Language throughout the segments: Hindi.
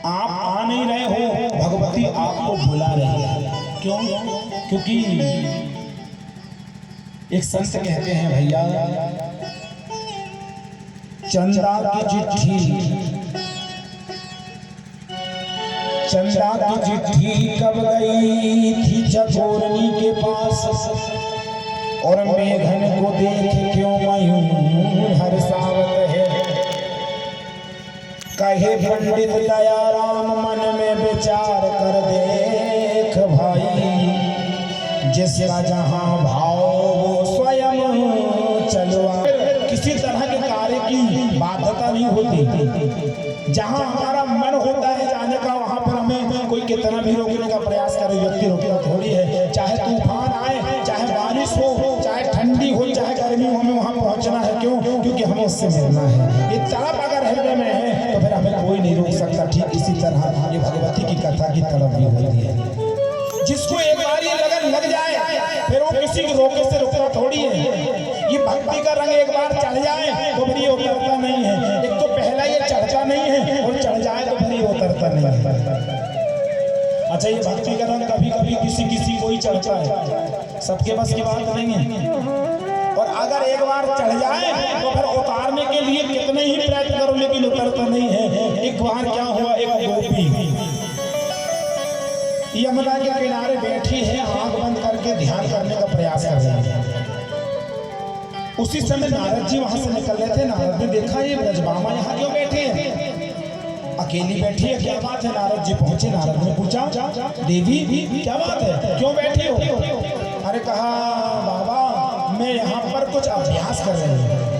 आप आ नहीं रहे हो, भगवती आपको बुला रही है। क्यों? क्योंकि एक संत कहते हैं भैया, चंदा की चिट्ठी कब गई थी चकोरनी के पास, और मेघन को देख क्यों मयूर हर्षावत है। कहे पंडित दयाराम मन में विचार कर देख भाई, जिसका जहां भाव वो स्वयं चलवा। किसी तरह के कार्य की बाध्यता नहीं होती। जहां हमारा मन होता है जाने का, वहां पर हमें कोई कितना भी रोकने का प्रयास करे, व्यक्ति रोकेगा थोड़ी है। चाहे तूफान आए, चाहे बारिश हो, चाहे ठंडी हो, चाहे गर्मी हो, हमें वहां पहुंचना है। क्यों? क्योंकि हमें उससे मिलना है। ये तड़प अगर हृदय में है तो फिर हमें कोई नहीं रोक सकता। ठीक इसी तरह ये भगवती की कथा की तड़प भी होती है। जिसको एक बार ये लगन लग जाए फिर वो किसी के रोके से रुकता थोड़ी है। ये भक्ति का रंग एक बार चढ़ जाए तो फिर ये उतरता नहीं है। एक तो पहला ये चढ़ता नहीं है, और चढ़ जाए तो फिर ये उतरता नहीं है। अच्छा, ये भक्ति का रंग कभी कभी किसी किसी को ही चढ़ता है, सबके बस की बात नहीं है। और अगर एक बार चढ़ जाए तो फिर उतारने के लिए कितने ही प्रयत्न करो लेकिन उतरता नहीं है। एक बार क्या हुआ, एक गोपी यमुना के किनारे बैठी है, आंख बंद करके ध्यान करने का प्रयास कर रही है। उसी समय नारद जी वहां से निकल रहे थे। नारद ने देखा ये ब्रजबामा यहाँ क्यों बैठी है, अकेली बैठी है, क्या बात है? नारद जी पहुंचे। नारद ने पूछा, देवी क्या बात है, क्यों बैठी हो? अरे कहा, बाबा मैं यहाँ पर कुछ अभ्यास कर रही हूँ।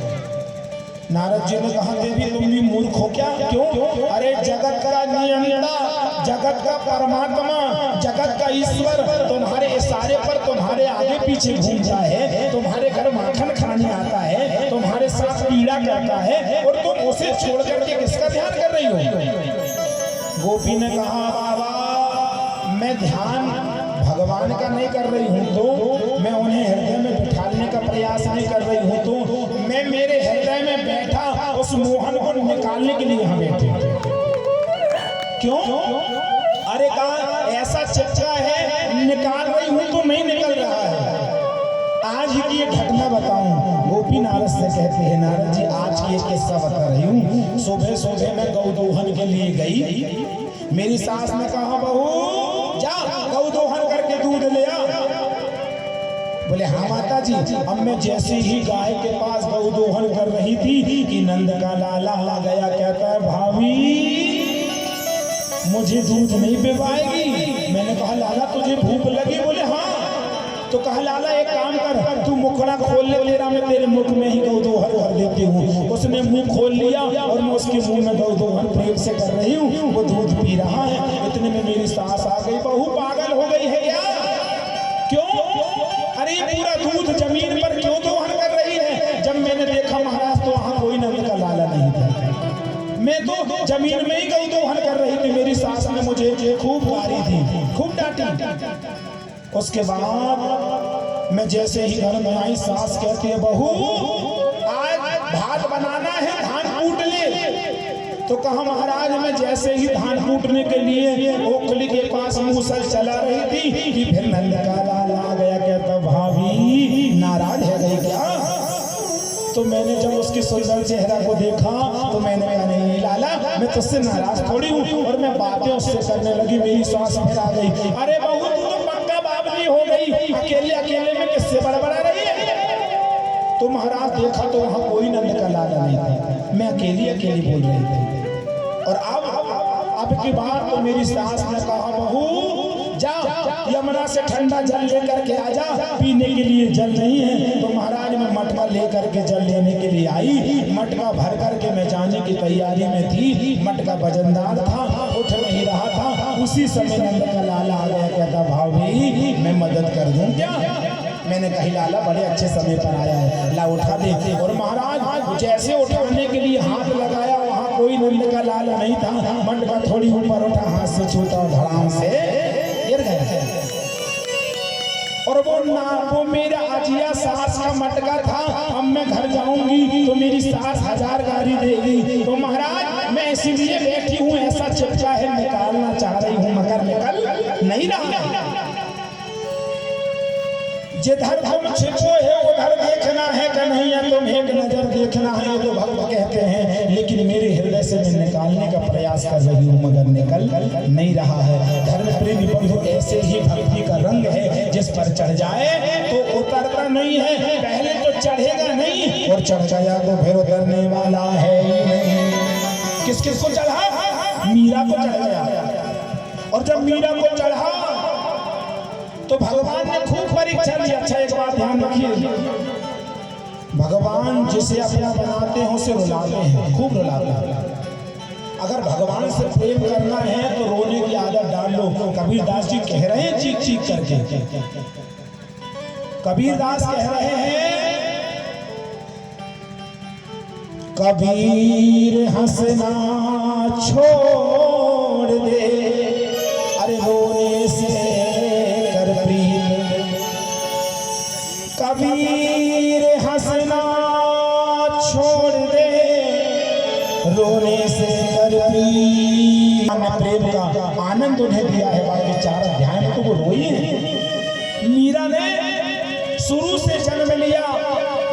नारद जी ने कहा, देवी तुम भी मूर्ख हो क्या? क्यों? अरे जगत का नियंता, जगत का परमात्मा, जगत का ईश्वर तुम्हारे इशारे पर तुम्हारे आगे पीछे घूम जाए, तुम्हारे घर माखन खाने आता है, तुम्हारे साथ पीड़ा करता है, और तुम उसे छोड़ करके किसका ध्यान कर रही हो? गोपी ने कहा, बाबा मैं ध्यान भगवान का नहीं कर रही हूँ, तो मैं उन्हें हृदय में बिठाने का प्रयास नहीं कर रही हूँ, तो मैं मेरे हृदय में बैठा उस मोहन को निकालने के लिए यहाँ बैठी। क्यों? अरे कहा, ऐसा चर्चा है निकाल रही हूँ तो नहीं निकल रहा है। आज ही की ये घटना बताऊं। गोपी नारद से कहते हैं, नारद जी आज की एक किस्सा बता रही हूँ। सुबह सुबह मैं गौ दोहन के लिए गई। मेरी सास ने कहा, बहू जा गौ दोहन करके दूध ले आ। बोले हाँ माता जी। अब मैं जैसे ही गाय के पास गौ दोहन कर रही थी कि नंद का लाला आ गया, कहता है, भाभी मुझे दूध नहीं पिलाएगी? मैंने कहा, लाला तुझे भूख लगी? बोले हाँ। तो कहा, लाला एक काम कर, तू मुखड़ा खोल ले, तेरा मैं तेरे मुख में ही गौ दोहन कर देती हूँ। उसने मुंह खोल लिया और मैं उसके मुंह में गौ दोहन प्रेम से कर रही हूँ, वो दूध पी रहा है। इतने में मेरी सास आ गई। बहू पागल हो गई है क्या? क्यों? अरे पूरा दूध जमीन पर क्यों दोहन कर रही है? जब मैंने देखा महाराज तो वहाँ कोई नंद का लाला नहीं था, मैं तो जमीन में ही गौ दोहन कर रही थी। मेरी सास ने मुझे खूब गाली दी, खूब डांटी। उसके बाद मैं जैसे ही घर में आई, सास कहती है, बहू आज भात बनाना है, धान कूट ले। तो कहा, महाराज मैं जैसे ही धान कूटने के लिए ओखली के पास मूसल चला रही थी कि फिर नंद का लाला आ गया। कहता, भाभी नाराज है गई क्या? तो मैंने जब उसके सुंदर चेहरा को देखा तो मैंने कहा, नहीं लाला मैं तुझसे नाराज थोड़ी हूँ। और मैं बातें उससे करने लगी। मेरी सास फिर आ गई, अरे बहू तू तो पक्का बाबली हो गई, अकेले अकेले में किससे बड़बड़ा रही है? तो महाराज देखा तो वहाँ कोई नंद का लाला नहीं था, मैं अकेली अकेली बोल रही थी। और अब की बात तो मेरी सास ने कहा, बहू जा यमुना से ठंडा जल लेकर के आजा, पीने के लिए जल नहीं है। तो महाराज मैं मटका लेकर के जल लेने के लिए आई। मटका भर करके मैं जाने की तैयारी में थी। मटका वजनदार था, उठ नहीं रहा था। उसी समय नंद का लाला आ गया। कहता, भाभी मैं मदद कर दूं क्या? मैंने कही, लाला बड़े अच्छे समय पर आया है, ला उठा दे। और महाराज जैसे उठाने के लिए हाथ लगाया, वहाँ कोई नंद का लाला नहीं था। मटका थोड़ी ऊपर उठा, हाथ से छूटा, धड़ाम से गिर गया। और वो मेरा अजिया सास का मटका था। अब मैं घर जाऊंगी तो मेरी सास 1000 गाली देगी। तो महाराज मैं इसीलिए बैठी हूँ, ऐसा चिपका है निकालना चाह रही हूँ मगर निकल नहीं रहा। जिधर तुम छिपो है उधर देखना है कन्हैया, तुम एक नजर देखना है तो भक्त कहते हैं, लेकिन मेरे हृदय से मैं निकालने का प्रयास कर रही हूँ मगर निकल नहीं रहा है। धर्म प्रेमी बंधु, ऐसे ही भक्ति का रंग है, जिस पर चढ़ जाए तो उतरता नहीं है, पहले तो चढ़ेगा नहीं और चढ़ गया तो फिर उतरने वाला है ही नहीं। किस किस को चढ़ा? मीरा को चढ़ गया, और जब मीरा को चढ़ा तो भगवान ने खूब परीक्षा ली। अच्छा एक बात ध्यान रखिए, भगवान जिसे अपना बनाते हैं उसे रुलाते हैं, खूब रुलाते हैं। अगर भगवान से प्रेम करना है तो रोने की आदत डाल लो। कबीरदास जी कह रहे हैं चीख चीख करके, कबीरदास कह रहे हैं, कबीर हंसना छोड़ दे, अरे रोने से कर प्रीत, कबीर हंसना छोड़ दे, रोने से कर प्रीत। प्रेम का आनंद उन्हें दिया है, बाकी 4 अध्याय में तो वो रोई है। मीरा ने शुरू से जन्म लिया,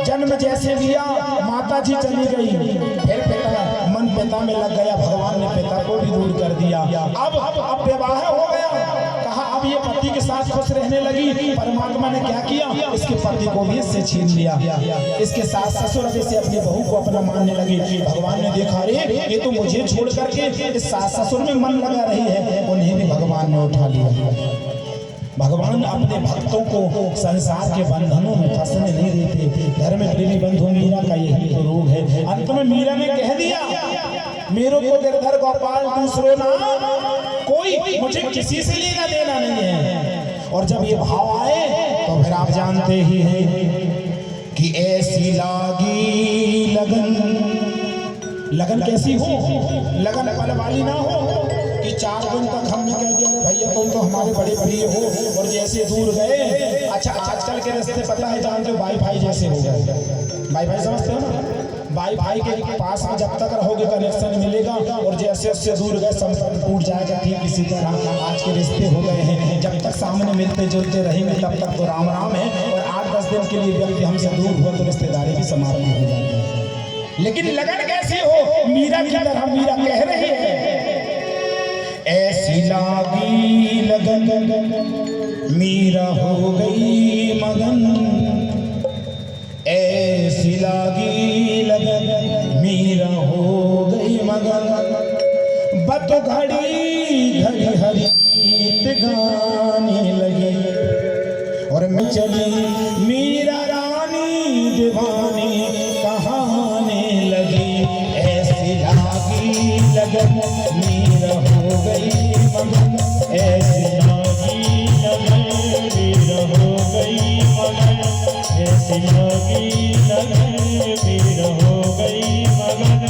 जन्म जैसे लिया माता जी चली गई, फिर पिता मन पिता में लग गया, भगवान ने पिता को भी दूर कर दिया। अब विवाह हो गया, कहा अब ये पति के साथ खुश रहने लगी। परमात्मा ने क्या किया, इसके पति को भी इससे छीन लिया। इसके सास ससुर अब इसे अपनी बहू को अपना मानने लगे। भगवान ने देखा, अरे ये तो मुझे छोड़ करके इस सास ससुर में मन लगा रही है, उन्हें भी भगवान ने उठा लिया। भगवान अपने भक्तों को संसार के बंधनों में फंसने नहीं देते। धर्म प्रेमी बंधु, मीरा का यही तो रोग है। अंत में मीरा ने कह दिया, मेरे को गिरधर गोपाल दूसरो ना कोई, मुझे किसी से लेना देना नहीं है। और जब ये भाव आए तो फिर आप जानते ही हैं कि ऐसी लागी लगन। लगन कैसी हो? लगन पल वाली ना हो कि 4 दिन तक हमने कह दिया भैया तुम तो हमारे बड़े प्रिय हो, और जैसे दूर गए। अच्छा आजकल के रास्ते पता है, जानते हो वाईफाई जैसे हो गए। वाईफाई समझते हो ना? वाईफाई के पास में जब तक रहोगे कनेक्शन मिलेगा, और जैसे उससे दूर गए संपर्क टूट जाएगा। ठीक इसी तरह आज के रिश्ते हो गए हैं, जब तक सामने मिलते जुलते रहेंगे तब तक तो राम राम है, और 8-10 दिन के लिए व्यक्ति हमसे दूर हुआ तो रिश्तेदारी भी समाप्त हो जाती है। लेकिन लगन कैसी हो? मीरा की तरह मीरा कह रही है, ऐसी लागी लगन मीरा हो गई मगन, ऐसी लागी लगन मीरा हो गई मगन। बत घड़ी घड़ी हरि गीत गाने लगी, और मैं चली मीरा रानी दीवानी कहाने लगी। ऐसी लागी लगन मीरा हो गई मगन, ऐसी लागी लगन मीरा हो गई मगन, ऐसी लागी लगन मीरा हो गई मगन।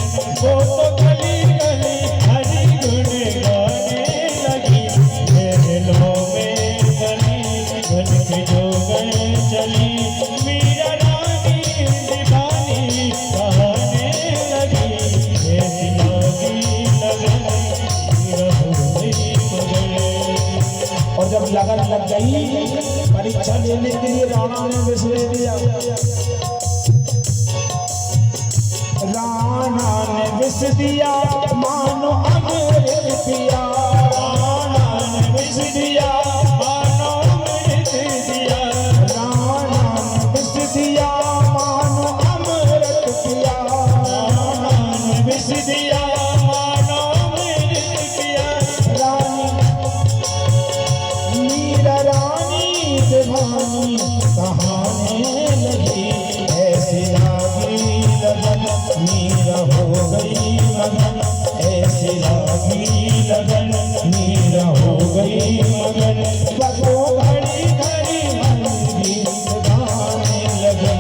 वो तो गली गली हरि गुण गाने लगी, महलों में गली गन के जो गए चली, मीरा रानी दीवानी कहाने लगी। ऐसी लागी लगन मीरा हो गई मगन। और जब लगन लग गई, परीक्षा देने के लिए राणा ने विष दे दिया। राणा ने विष दिया मानो अमृत पिया, राणा ने विष दिया मानो अमृत दिया, राणा ने विष दिया मानो अमृत पिया, राणा ने विष दिया मानो अमृत पिया। मीरा रानी दीवानी कहाने लगी, ऐसी लागी लगन मीरा हो गई मगन, ऐसी लागी लगन मीरा हो गई मगन। बतो घड़ी घड़ी मन गीत गाने लगे,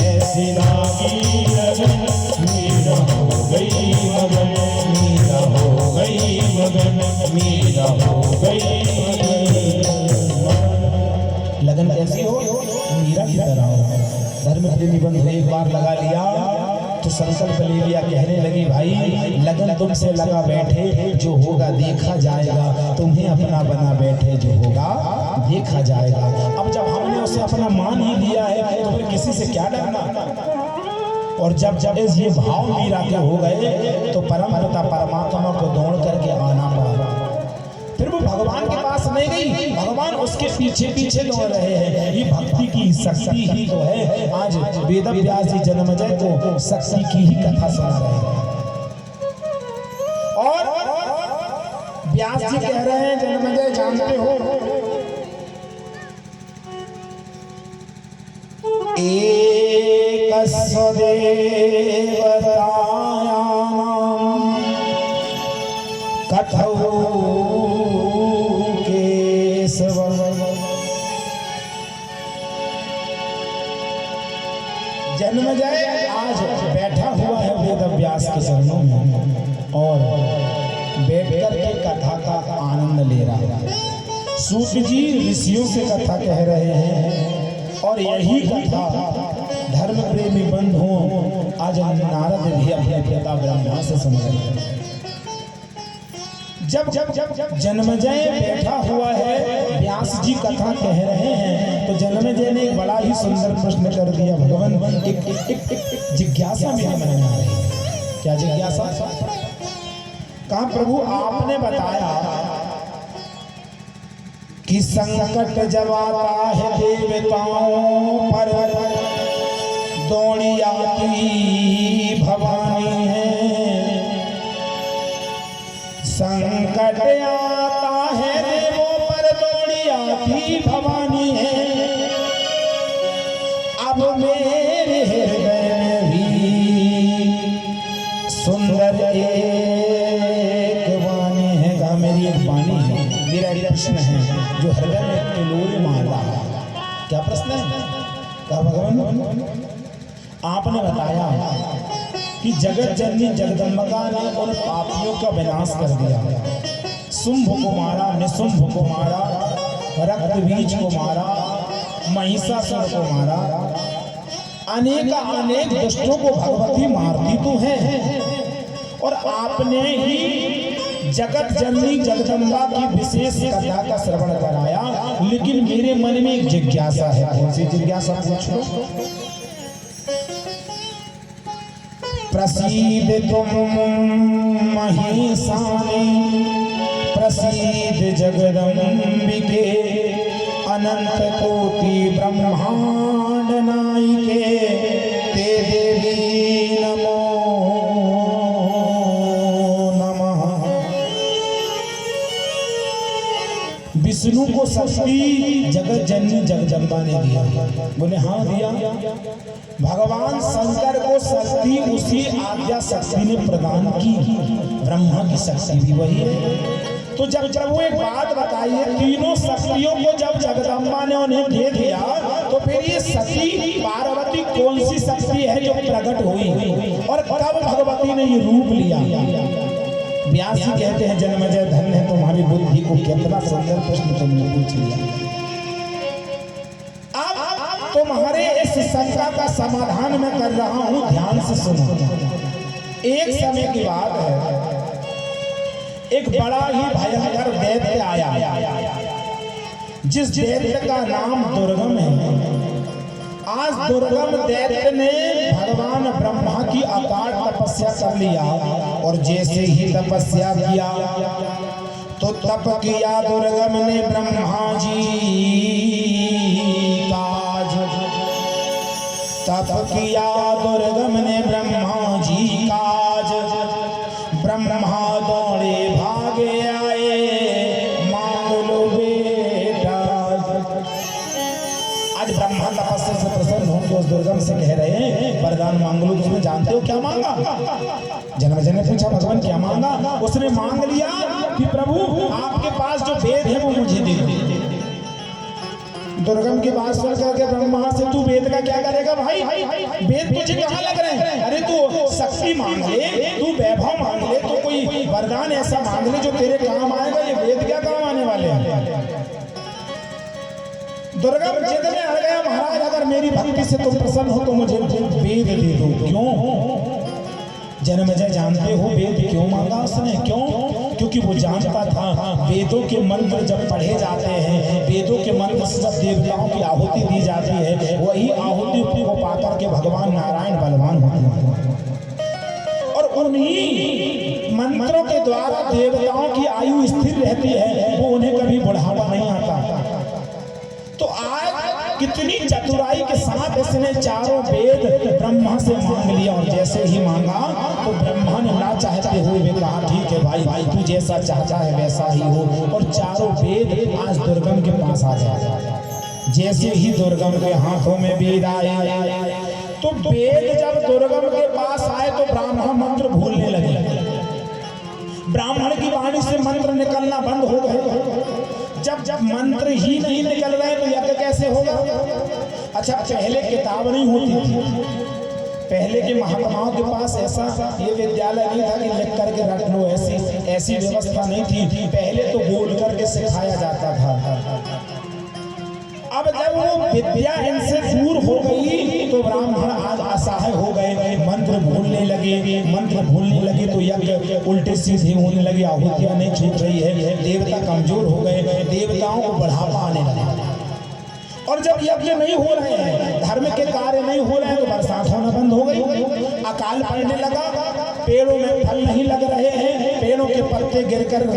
ऐसी लागी लगन मीरा हो गई मगन, मीरा हो गई मगन, मीरा हो गई मगन। लगन कैसी हो? मीरा की तरह हो। धर्म प्रेमी बंधु, एक बार लगा लिया तो संकल्प ले लिया, कहने लगी भाई लगन तुमसे लगा बैठे, जो होगा देखा जाएगा, तुम्हें अपना बना बैठे, जो होगा देखा जाएगा। अब जब हमने उसे अपना मान ही लिया है तो फिर किसी से क्या डरना। और जब जब ये भाव मीरा के हो गए तो परम पिता परमात्मा को दौड़ करके आना पड़ा। फिर वो भगवान के पास नहीं गई, भगवान उसके पीछे पीछे दौड़ रहे हैं। ये भक्ति की शक्ति ही तो है। आज वेद व्यास जी जन्मजय को शक्ति की ही कथा सुना रहे हैं। और व्यास जी कह रहे हैं जन्मजय जानते हो एक कथौ केशव जन्मजय आज बैठा हुआ है वेद व्यास के चरणों में और बैठकर के कथा का आनंद ले रहा है। सूत जी ऋषियों से कथा कह रहे हैं और यही कथा धर्म प्रेमी बंधुओं आज नारद भी अपने पिता ब्रह्मा से समझ रहे हैं। जब जब जब जब जन्मजय बैठा हुआ है, व्यास जी कथा कह रहे हैं, तो जन्मजय ने एक बड़ा ही सुंदर प्रश्न कर दिया। भगवान एक जिज्ञासा मेरे मन में आ रही है। क्या जिज्ञासा? कहा प्रभु आपने बताया कि संकट जब आता है देवताओं पर दौड़ी आती भवानी है। संकट आता है देवों पर दौड़ी आती भवानी है। अब मेरे हृदय में भी सुंदर एक वाणी है। कहा मेरी एक वाणी है, मेरा एक प्रश्न है जो हृदय में किलोरे मार रहा है। क्या प्रश्न है? कहा भगवान आपने बताया कि जगत जननी जगदम्बिका ने उन पापियों का विनाश कर दिया। शुंभ को मारा, निशुंभ को मारा, रक्त बीज को मारा, महिषासुर को मारा, अनेक दुष्टों को भगवती मारती तो है। और आपने ही जगत जननी जगदम्बा की विशेष कथा का श्रवण कराया। लेकिन मेरे मन में एक जिज्ञासा है। कौन सी जिज्ञासा? पूछो। प्रसीद तुम महिषाणी, प्रसीद जगदम्बिके, अनंत कोटि ब्रह्मांड नायिके, ते देवी नमो नमः। विष्णु को शक्ति जगत जननी जगदम्बा ने दिया। बोले हाँ दिया। भगवान शंकर को शक्ति उसी आद्या शक्ति ने प्रदान की। ब्रह्मा की शक्ति भी वही है। तो जब जब वो एक बात बताई है, तीनों शक्तियों को जब जगदम्बा ने उन्हें दे दिया, तो फिर ये सती पार्वती कौन सी शक्ति है जो प्रकट हुई और कब भगवती ने ये रूप लिया? व्यास जी कहते हैं जन्मजय धन्य है तुम्हारी बुद्धि को, कितना सुंदर प्रश्न तुमने पूछ लिया। तुम्हारे इस शंका का समाधान मैं कर रहा हूं, ध्यान से सुनो। एक समय की बात है, एक बड़ा ही भयंकर दैत्य आया, जिस दैत्य का नाम दुर्गम है। आज दुर्गम दैत्य ने भगवान ब्रह्मा की अपार तपस्या कर लिया और जैसे ही तपस्या किया तो तप किया दुर्गम ने ब्रह्मा जी तप किया दुर्गम ने ब्रह्मा जी काज। ब्रह्मा दौड़े भागे आए, मांग लो बेटा। आज ब्रह्मा तपस्या से प्रसन्न होकर उस दुर्गम से कह रहे हैं वरदान मांग लो। उसने जानते हो क्या मांगा? जन्मजय ने पूछा भगवान क्या मांगा? उसने मांग लिया कि प्रभु आपके पास जो वेद है वो मुझे दे दो। दुर्गम की बात सुन करके ब्रह्मा से तू वेद का क्या करेगा भाई? वेद तुझे कहाँ लग रहे हैं? अरे तू शक्ति मांग ले, तू वैभव मांग ले, तो कोई वरदान ऐसा मांग ले जो तेरे काम आएगा। ये वेद क्या काम आने वाले हैं? दुर्गा जिद में अड़ गया, महाराज अगर मेरी भक्ति से तुम प्रसन्न हो तो मुझे वेद दे दो। क्यों? जन्मेजय जानते हो वेद क्यों मांगा उसने? क्यों? क्योंकि वो जानता था वेदों के मंत्र जब पढ़े जाते हैं, वेदों के मंत्र से जब देवताओं की आहुति दी जाती है, वही आहुति को पाकर के भगवान नारायण बलवान होते हैं और उन्हीं मंत्रों के द्वारा देवताओं की आयु स्थिर रहती है, वो उन्हें कभी बुढ़ापा नहीं आता। तो आज कितनी चतुराई के साथ इसने चारों वेद ब्रह्मा से मांग लिया और जैसे ही मांगा तो ब्रह्मा ने ना चाहते हुए भी कहा ठीक है भाई तू जैसा चाहता है वैसा ही हो, और चारों वेद आज दुर्गम के पास आ जाए। जैसे ही दुर्गम के हाथों में वेद आए तो वेद जब दुर्गम के पास आए तो ब्राह्मण मंत्र भूलने लगे, ब्राह्मण की वाणी से मंत्र निकलना बंद हो गए। जब मंत्र ही नहीं निकल रहे तो यज्ञ कैसे होगा? अच्छा, पहले किताब नहीं होती थी, पहले के महात्माओं के पास ऐसा ये विद्यालय नहीं था कि लिख करके रख लो, ऐसी व्यवस्था नहीं थी। पहले तो बोल करके सिखाया जाता था। अब जब वो विद्या इनसे दूर हो गई तो ब्राह्मण आज असहाय हो गए, मंत्र भूलने लगे तो यज्ञ उल्टे सीधे होने लगे, आहुतियां नहीं छूट रही है, देवता कमजोर हो गए, देवताओं को बढ़ावा आने लगा। और जब यज्ञ नहीं हो रहे हैं, धर्म के कार्य नहीं हो रहे हैं, तो बरसात होना बंद हो गई, अकाल पड़ने लगा, पेड़ों में फल नहीं लग रहे हैं, पेड़ों के पत्ते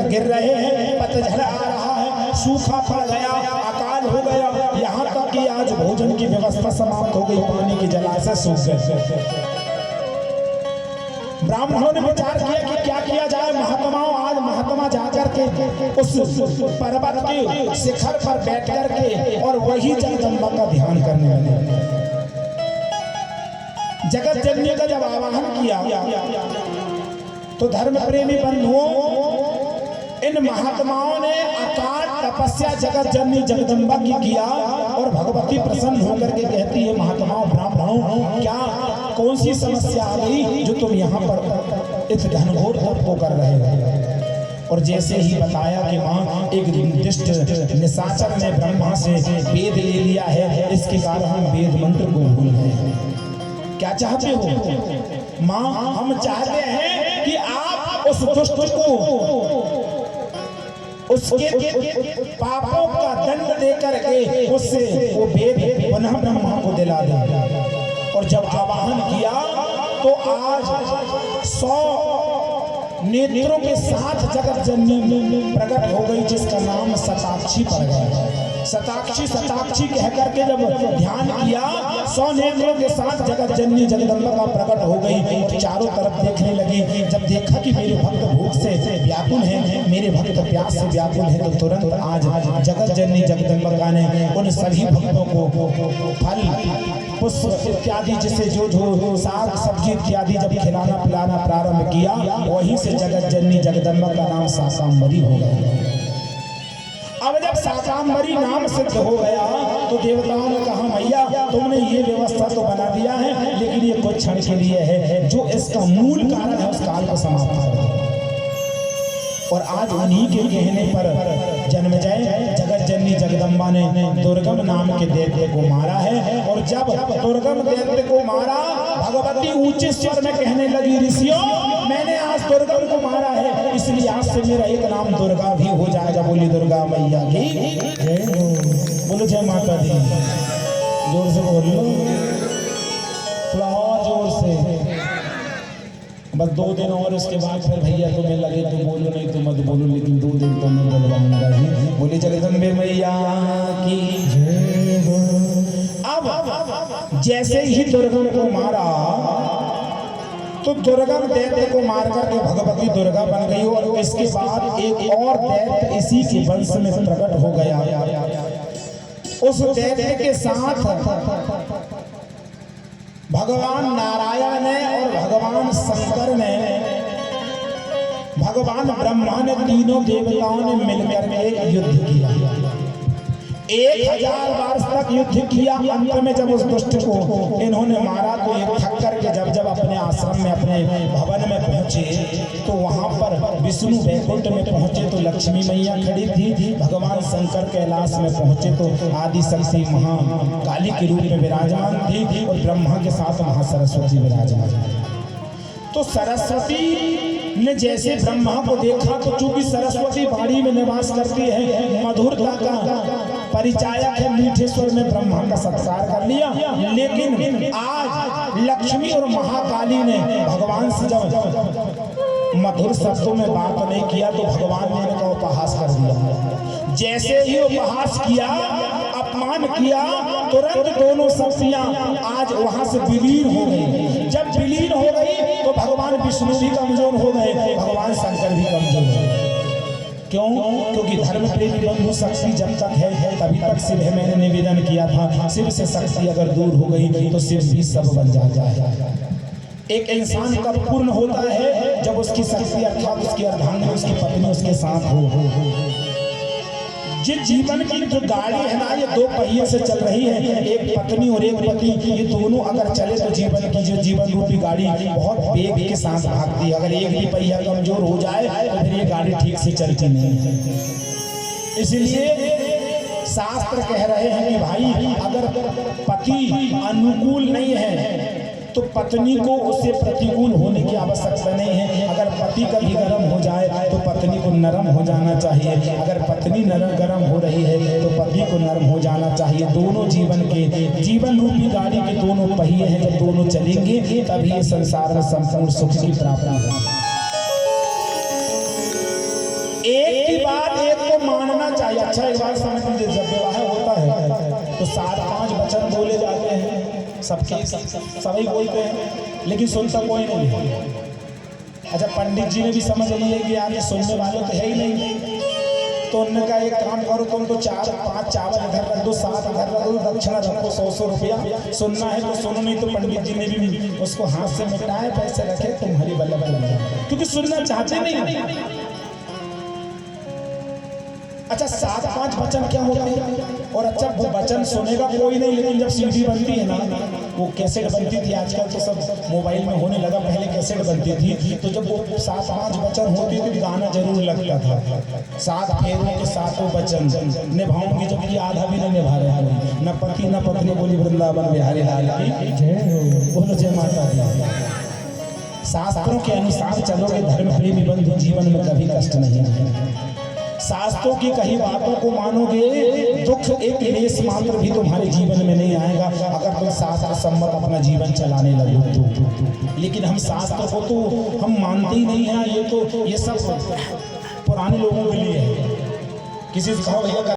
गिर रहे हैं, पतझड़ आ रहा है, सूखा पड़ गया, अकाल हो गया, यहाँ तक कि आज भोजन की व्यवस्था समाप्त हो गई, पानी की जलाशय सूख गए। ब्राह्मणों ने विचार किया कि क्या किया जाए। महात्माओं आज महात्मा जाकर के उस पर्वत के शिखर पर बैठ करके और वही जगदम्बा का ध्यान करने लगे। जगत जननी का जब आवाहन किया तो धर्म प्रेमी बंधुओं, इन महात्माओं ने अकाल तपस्या जगत जननी जगदम्बा की किया और भगवती प्रसन्न होकर के कहती है, महात्माओं ब्राह्मणों, क्या कौन सी समस्या आ गई जो तुम यहाँ पर इस घनघोर तप को कर रहे हो? और जैसे ही बताया कि माँ एक दुष्ट निशाचर ने ब्रह्मा से वेद ले लिया है, इसके कारण हम वेद मंत्र को भूल गए। क्या चाहते हो? माँ हम चाहते हैं कि आप उस दुष्ट को उसके पापों का दंड देकर के उससे वो वेद पुनः ब्रह्मा को दिला दे। और जब आवाहन किया तो आज 100 नेत्रों के साथ जगत जननी प्रकट हो गई, जिसका नाम शताक्षी पड़ गया। शताक्षी कह करके जब ध्यान किया, 100 नेत्रों के साथ जगत जननी जगदम्बा का प्रकट हो गई और चारों तरफ देखने लगी। जब देखा कि मेरे भक्त भूख से व्याकुल हैं, मेरे भक्त प्यास से व्याकुल हैं, तो तुरंत आज जगत जननी जगदम्बा ने उन सभी भक्तों को फल पुष्प इत्यादि जिसे जो साग सब्जी इत्यादि जब खिलाना पिलाना प्रारंभ किया, वहीं से जगत जननी जगदम्बा का नाम शाकंभरी हो गया। अब जब शाकंभरी नाम सिद्ध हो गया तो देवताओं ने कहा, मैया तुमने ये व्यवस्था तो बना दिया है, लेकिन ये कुछ क्षण के लिए है, जो इसका मूल कारण है उस काल को समाप्त कर दो। और आज उन्हीं के कहने पर जन्मेजय जगत जननी जगदम्बा ने दुर्गम नाम के दैत्य को मारा है। और जब दुर्गम दैत्य को मारा, भगवती ऊंचे स्वर में कहने लगी, ऋषियों मैंने आज दुर्गम को मारा है, इसलिए आज से मेरा एक नाम दुर्गा भी हो जाएगा। बोली दुर्गा मैया की बोलो जय माता दी। जोर से बोल लो, थोड़ा और जोर से। बस 2 दिन और उसके बाद फिर भैया तुम्हें लगे तो बोलो, नहीं तो मत बोलो, लेकिन 2 दिन तो मैं बोलवाऊंगा ही। बोली जगदम्बे मैया की जय। अब जैसे ही दुर्गम को मारा तो दुर्गम दैत्य को मार करके भगवती दुर्गा बन गई। और इसके बाद एक और दैत्य इसी के वंश में प्रकट हो गया। उस दैत्य के साथ भगवान नारायण ने और भगवान शंकर ने, भगवान ब्रह्मा ने, तीनों देवताओं ने मिलकर के युद्ध किया। 1000 वर्ष तक युद्ध किया। अंत में जब उस दुष्ट को इन्होंने मारा तो एक थक करके जब अपने आश्रम में अपने भवन में पहुंचे तो वहां पर विष्णु वैकुंठ में पहुंचे तो लक्ष्मी मैया खड़ी थी। भगवान शंकर कैलाश में पहुंचे तो आदि शक्ति महाकाली के रूप में विराजमान थी और ब्रह्मा के साथ महासरस्वती विराजमान। तो सरस्वती ने जैसे ब्रह्मा को देखा तो चूंकि सरस्वती वाणी में निवास करती है, मधुरता का परिचायक है, मीठे स्वर में ब्रह्मा का सत्कार कर लिया। लेकिन आज लक्ष्मी और महाकाली ने भगवान से जब मधुर शब्दों में बात नहीं किया तो भगवान ने इनका उपहास कर दिया। जैसे ही उपहास किया, अपमान किया, तुरंत दोनों शक्तियां आज वहां से विलीन हो गई। जब विलीन हो गई तो भगवान विष्णु भी कमजोर हो गए, भगवान शंकर भी कमजोर हो गए। क्यों? क्योंकि धर्म प्रेमी बंधु शक्ति जब तक है तभी तक शिव है। मैंने निवेदन किया था, शिव से शक्ति अगर दूर हो गई तो शिव भी सब बन जाता है। एक इंसान कब पूर्ण होता है? जब उसकी शक्ति अर्थात उसकी अर्धांगिनी, उसकी पत्नी उसके साथ हो। जिस जीवन की जो गाड़ी है ना, ये 2 पहिए से चल रही है, एक पत्नी और एक पति, ये दोनों अगर चले तो जीवन की जो जीवन रूपी गाड़ी बहुत वेग के साथ भागती है। अगर एक भी पहिया कमजोर हो जाए तो फिर ये गाड़ी ठीक से चलती नहीं है। इसलिए शास्त्र कह रहे हैं कि भाई अगर पति अनुकूल नहीं है तो पत्नी को उससे प्रतिकूल होने की आवश्यकता नहीं है। अगर पति कभी गर्म हो जाए तो पत्नी को नरम हो जाना चाहिए। अगर पत्नी नरम गर्म हो रही है तो पति को नरम हो जाना चाहिए। दोनों जीवन रूपी गाड़ी के दोनों पहिए हैं, जब दोनों चलेंगे तभी ये संसार में संपूर्ण सुख की प्राप्ति है। एक की बात एक को मानना चाहिए। अच्छा एक बात समझ लीजिए, जब विवाह होता है तो 7-5 वचन बोले जाते हैं, सबके सभी बोलते हैं, लेकिन सुनता कोई नहीं है। अच्छा पंडित जी ने भी समझ लिया कि यार ये सुनने वाले तो है ही नहीं, तो उन्होंने कहा एक काम करो, तुम तो 4-5 चावल इधर रख दो, 7 इधर रख दो, दक्षिणा रखो 100 रुपया, सुनना है तो सुनो, नहीं तो पंडित जी ने भी उसको हाथ से मिटाए, पैसे रखे, तुम्हारी बल्लभ बन जाए, क्योंकि सुनना चाहते नहीं। अच्छा 7-5 वचन क्या होते हैं? और अच्छा वो वचन सुनेगा कोई नहीं, लेकिन जब सीडी बनती है ना, वो कैसेट बनती थी, आजकल तो सब मोबाइल में होने लगा, पहले कैसेट बनती थी, तो जब वो 7-5 वचन होती थी गाना जरूर लगता था। 7 फेरों के 7 वचन निभाऊंगी, जबकि आधा भी नहीं निभा रहे हैं। न पति न पत्नी, बोली वृंदावन बिहारी लाल की, बोलो जय माता दी। शास्त्रों के अनुसार चलोगे धर्म प्रेमी बंधु, जीवन में कभी कष्ट नहीं है। शास्त्रों की कही बातों को मानोगे, दुख एक लेस मात्र भी तुम्हारे जीवन में नहीं आएगा अगर तुम शास्त्र सम्मत अपना जीवन चलाने लगे तो। लेकिन हम शास्त्र को तो हम मानते ही नहीं हैं। ये सब पुराने लोगों के लिए है। किसी से कहो भैया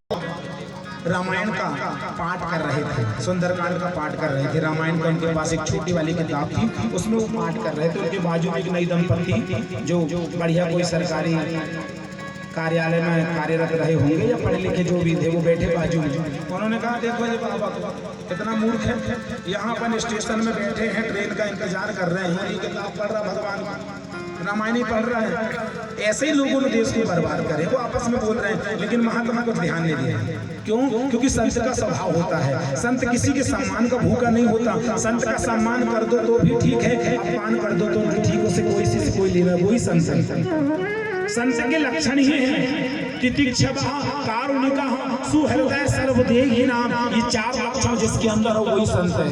रामायण का पाठ कर रहे थे, सुंदरकांड का पाठ कर रहे थे, रामायण का उनके पास एक छोटी वाली किताब थी, उसमें वो पाठ कर रहे थे। उनके बाजू में एक नई दंपति जो बढ़िया कोई सरकारी कार्यालय में कार्यरत रहे होंगे या पढ़े लिखे जो भी थे, वो बैठे बाजू में। उन्होंने कहा देखो ये बाबा कितना मूर्ख है, यहाँ अपन स्टेशन में बैठे हैं, ट्रेन का इंतजार कर रहे हैं, ये किताब पढ़ रहा भगवान रामायण ही पढ़ रहा है। ऐसे ही लोगों ने देश को बर्बाद करे, वो आपस में बोल रहे हैं, लेकिन महात्मा को ध्यान नहीं दिया। क्यों? क्योंकि संत का स्वभाव होता है, संत किसी के सम्मान का भूखा नहीं होता। संत का सम्मान कर दो तो भी ठीक है, अपमान कर दो तो ठीक, उसे कोई से कोई लेना, वही संत। संत के लक्षण ही हैं तितिक्षवा, कारुणिका, सुहृदय, सर्वदेही नाम। ये 4 लक्षण जिसके अंदर हो वही संत है।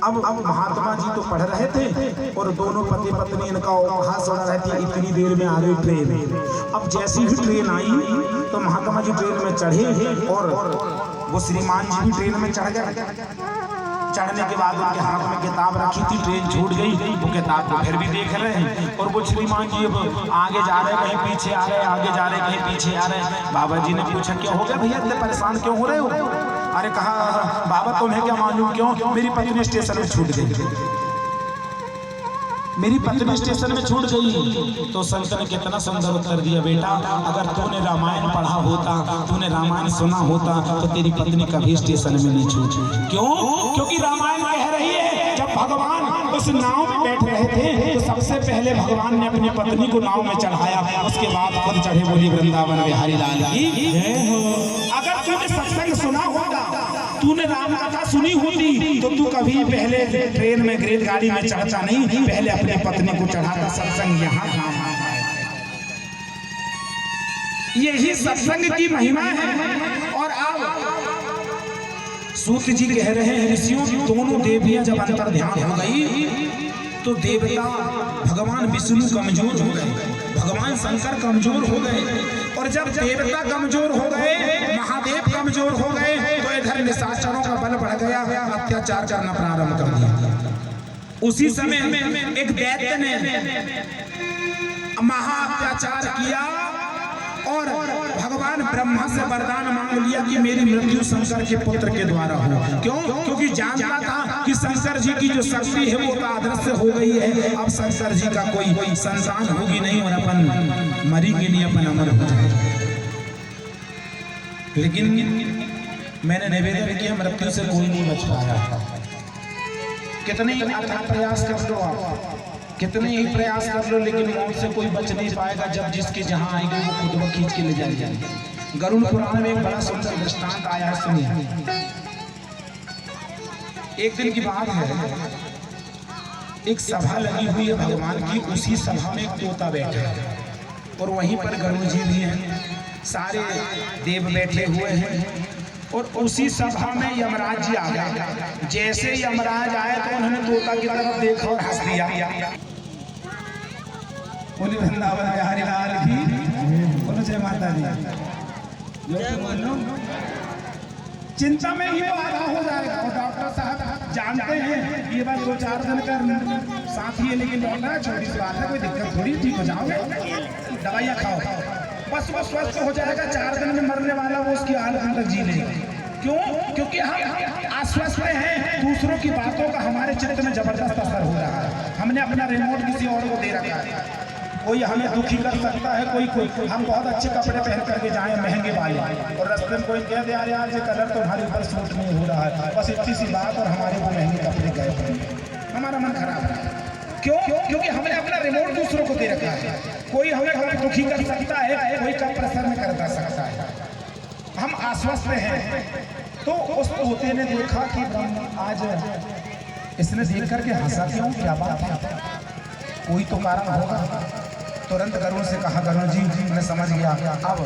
अब महात्मा जी तो पढ़ रहे थे और दोनों पति पत्नी इनका उपहास हो रहा थी। इतनी देर में आ गई ट्रेन। अब जैसी ही ट्रेन आई तो महात्मा जी ट्रेन में चढ़े और वो श्रीमान जी भी ट्रेन में चढ़ गए। चढ़ने के बाद उनके हाथ में किताब रखी थी, ट्रेन छूट गई, वो किताब को फिर भी देख रहे हैं। और वो श्रीमान जी अब आगे जा रहे, कहीं पीछे आ रहे, आगे जा रहे, कहीं पीछे आ रहे। बाबा जी ने पूछा क्या हो गया भैया, इतने परेशान क्यों हो रहे हो? अरे कहा बाबा तुम्हें क्या मालूम, क्यों? मेरी पत्नी स्टेशन में छूट गई, मेरी पत्नी स्टेशन में छूट गई। तो संत ने कितना सुंदर उत्तर दिया, बेटा अगर तूने रामायण पढ़ा होता, तूने रामायण सुना होता तो तेरी पत्नी कभी स्टेशन में नहीं छूटी। क्यों? क्योंकि रामायण कह रही है जब भगवान उस नाव में बैठ रहे थे तो सबसे पहले भगवान ने अपनी पत्नी को नाव में चढ़ाया, उसके बाद खुद चढ़े। बोली वृंदावन बिहारी लाल की जय हो। अगर तूने सत्संग सुना होता, तूने राम कथा सुनी होती, तो तू कभी पहले ट्रेन में रेलगाड़ी में चढ़ता नहीं, पहले अपनी पत्नी को चढ़ाता। सत्संग यहाँ था। यही सत्संग की महिमा है। और अब सूत जी कह रहे हैं, ऋषियों की दोनों देवियां जब अंतर ध्यान हो गई तो देवता भगवान विष्णु कमजोर हो गए, भगवान शंकर कमजोर हो गए। और जब देवता कमजोर हो गए, महादेव कमजोर हो गए, तो इधर निशाचरों का बल बढ़ गया, अत्याचार करना प्रारंभ कर दिया। उसी समय एक दैत्य ने महा अत्याचार किया और भगवान ब्रह्मा से वरदान मांग लिया कि मेरी मृत्यु शंकर के पुत्र के द्वारा हो। क्यों? क्योंकि जानता था कि शंकर जी की जो शक्ति है वो अदृश्य हो गई है। अब शंकर जी का कोई संतान होगी नहीं और अपन मरेंगे नहीं, अपन अमर हो जाएंगे। लेकिन मैंने निवेदन किया, मृत्यु से कोई नहीं बच पाया। कितने अथक प्रयास कर लो आप, कितने ही प्रयास कर लो, लेकिन मौत से कोई बच नहीं पाएगा। जब जिसके जहां आएंगे वो खुद वो खींच के ले जाएंगे। गरुड़ पुराण में एक बड़ा सुंदर दृष्टांत आया है, सुनिए। एक दिन की बात है, एक सभा लगी हुई है भगवान की, उसी सभा में एक तोता बैठा है और वहीं पर गरुड़ जी भी हैं, सारे देव बैठे हुए हैं। और उसी सभा में यमराज जी आ गए। जैसे यमराज आए तो उन्होंने तोता की तरफ देखा और हंस दिया। बोले वृंदावन बिहारी लाल की, बोलो जय माता दी। चिंता में ही बाधा हो जाएगा। और डॉक्टर साहब जानते हैं ये बात 2-4 दिन का साथ ही है, लेकिन डॉक्टर छोटी सी बात है, कोई दिक्कत थोड़ी, ठीक हो जाओगे, दवाइयाँ खाओ, बस वो स्वस्थ हो जाएगा। 4 दिन में मरने वाला वो उसकी हालत तक जी लेगा। क्यों? क्योंकि हम आश्वस्त हैं, दूसरों की बातों का हमारे चित्त में जबरदस्त असर हो रहा है। हमने अपना रिमोट किसी और को दे रखा है। कोई हमें दुखी कर सकता है, कोई हम बहुत अच्छे कपड़े पहन करके जाएं महंगे वाले, और रास्ते में कोई कह दे यार ये कलर तो हमारे ऊपर सूट नहीं हो रहा है, बस इतनी सी बात और हमारे वो महंगे कपड़े गए, हमारा मन खराब है। क्यों? क्योंकि हमने अपना रिमोट दूसरों को दे रखा है। कोई हमें दुखी कर सकता है, कोई कम प्रेशर में कर सकता है। हम आश्वस्त हैं। तो उस तोते ने देखा कि आज इसने देख करके हंसा क्यों, क्या बात है, कोई तो कारण होगा। तुरंत गरुड़ से कहा, गरुड़ जी मैं समझ गया, अब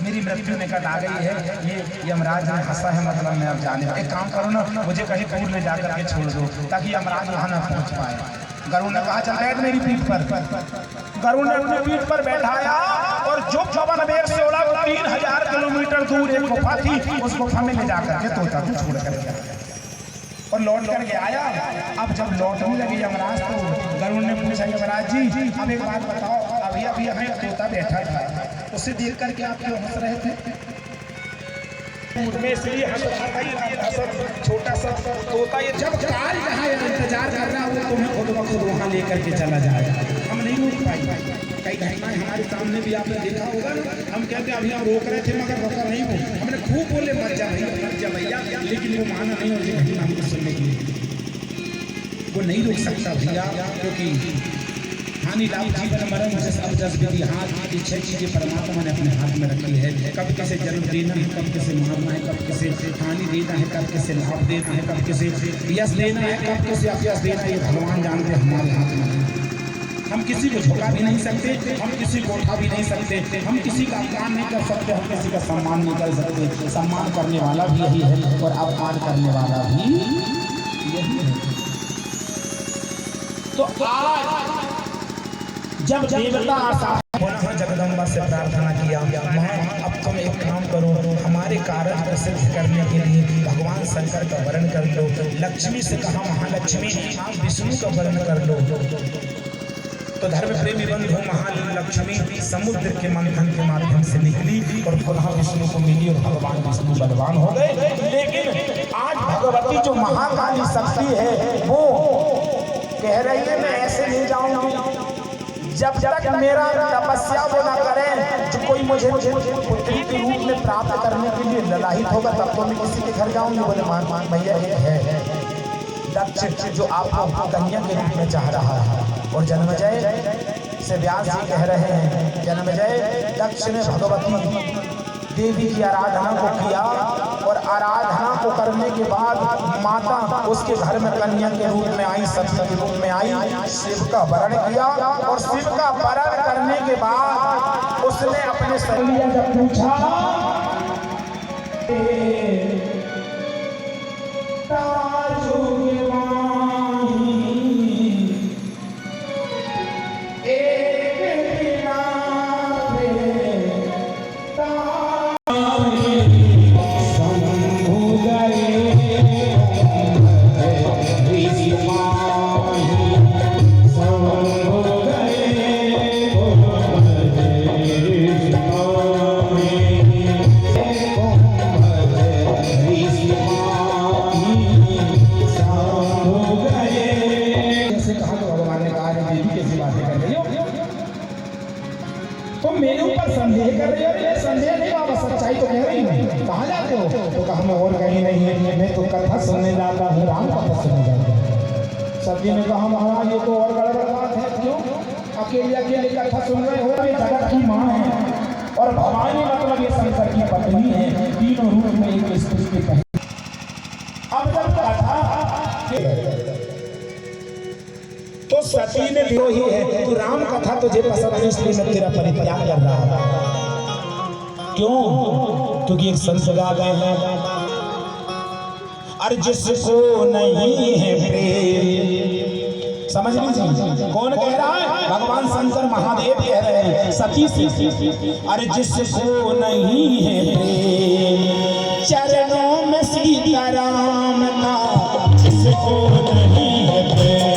मेरी मृत्यु निकट आ गई है, ये यमराज ने हंसा है, मतलब मैं अब जाने, एक काम करो ना, मुझे कहीं दूर ले जा करके छोड़ दो ताकि यमराज वहां ना पहुंच पाए। गरुड़ ने कहा चल बैठ मेरी पीठ पर। गरुड़ ने अपनी पीठ पर बैठाया और जो पवन वेग से उड़ा 3000 किलोमीटर दूर एक गुफा थी, उस गुफा में ले जाकर के तोता को छोड़ कर गया और लौट करके आया। अब जब लौटने लगे यमराज तो गरुड़ ने पूछा, यमराज जी अब एक बात बताओ, अभी अभी हमें तोता बैठा था, उसे देख करके आप क्यों हंस रहे थे? मैं इसलिए छोटा सा तोता ये जब काल कहाँ इंतजार कर रहा हो तुम्हें खुद ब खुद वहाँ लेकर के चला जाएगा, हम नहीं रोक पाएंगे। कई घटनाएं हमारे सामने भी आपने देखा होगा ना, हम कहते हैं अभी हम रोक रहे थे मगर रोका नहीं हो, हमने खूब बोले मत जा भैया, लेकिन वो माना नहीं और ये घटना हमको सुनने की वो नहीं रोक सकता भैया, क्योंकि हानि लाभ जीवन मरण जस अब जस विधि हाथ, ये 6 चीजें परमात्मा ने अपने हाथ में रखी है। कब किसे जन्म देना है, कब किसे मारना है, कब किसे हानि देना है, कब किसे लाभ देना है, कब किसे यश देना है, कब किसे अपयश देना है, ये भगवान जानते हमारे हाथ में है। हम किसी को झुका भी नहीं सकते, हम किसी को उठा भी नहीं सकते, हम किसी का अपमान नहीं कर सकते, हम किसी का सम्मान नहीं कर सकते। सम्मान करने वाला भी यही है और अपमान करने वाला भी यही है। तो आज जब देवता आशा पुनः जगदम्बा से प्रार्थना किया, मां अब तुम एक काम करो, हमारे कार्य को सिद्ध करने के लिए भगवान शंकर का वर्ण कर लो। लक्ष्मी से कहा, महालक्ष्मी आप विष्णु का वर्ण कर लो। तो धर्म प्रेमी बंधु महालक्ष्मी समुद्र के मंथन के माध्यम से निकली और पुनः विष्णु को मिली और भगवान विष्णु बलवान हो गए। लेकिन आज भगवती जो महाकाली शक्ति है वो कह रही है मैं ऐसे नहीं जाऊंगी जब तक मेरा तपस्या वो ना करें, जो कोई मुझे पुत्री के रूप में प्राप्त करने के लिए ललाहित होगा तब तो मैं किसी के घर जाऊंगी। बोले मान भैया एक है दक्ष जो आपको कन्या के रूप में चाह रहा है। और जन्मेजय से व्यास जी कह रहे हैं, जन्मेजय दक्ष ने भगवती देवी की आराधना को किया और आराधना को करने के बाद माता उसके घर में कन्या के रूप में आई, सती के रूप में आई, शिव का वरण किया और शिव का वरण करने के बाद उसने अपने सहेलिया जब पूछा मेरे ऊपर संदेह कर रही हो? ये संदेह नहीं बाबा, सच्चाई तो कह रही हूँ। कहाँ जाते हो? तो कहा मैं और कहीं नहीं है, मैं तो कथा सुनने जाता हूँ, राम कथा सुनने जाता हूँ। सब्जी ने कहा महाराज ये तो और गड़बड़ बात है। क्यों? अकेले अकेले कथा सुन रहे हो? ये जगत की माँ है और भवानी मतलब ये शंकर की पत्नी है, तीनों रूप में एक स्त्री की पहली। अब जब कथा तो सती ने द्रोही है, तू राम कथा तुझे पसंद है इसलिए मैं तेरा परित्याग कर रहा हूं। क्यों? क्योंकि एक संत गा गए हैं, अरे जिसको नहीं है प्रेम, समझ लीजिए कौन कह रहा है? भगवान शंकर महादेव कह रहे हैं सती से, अरे जिसको नहीं है प्रेम चरणों में सीताराम का, जिसको नहीं है प्रेम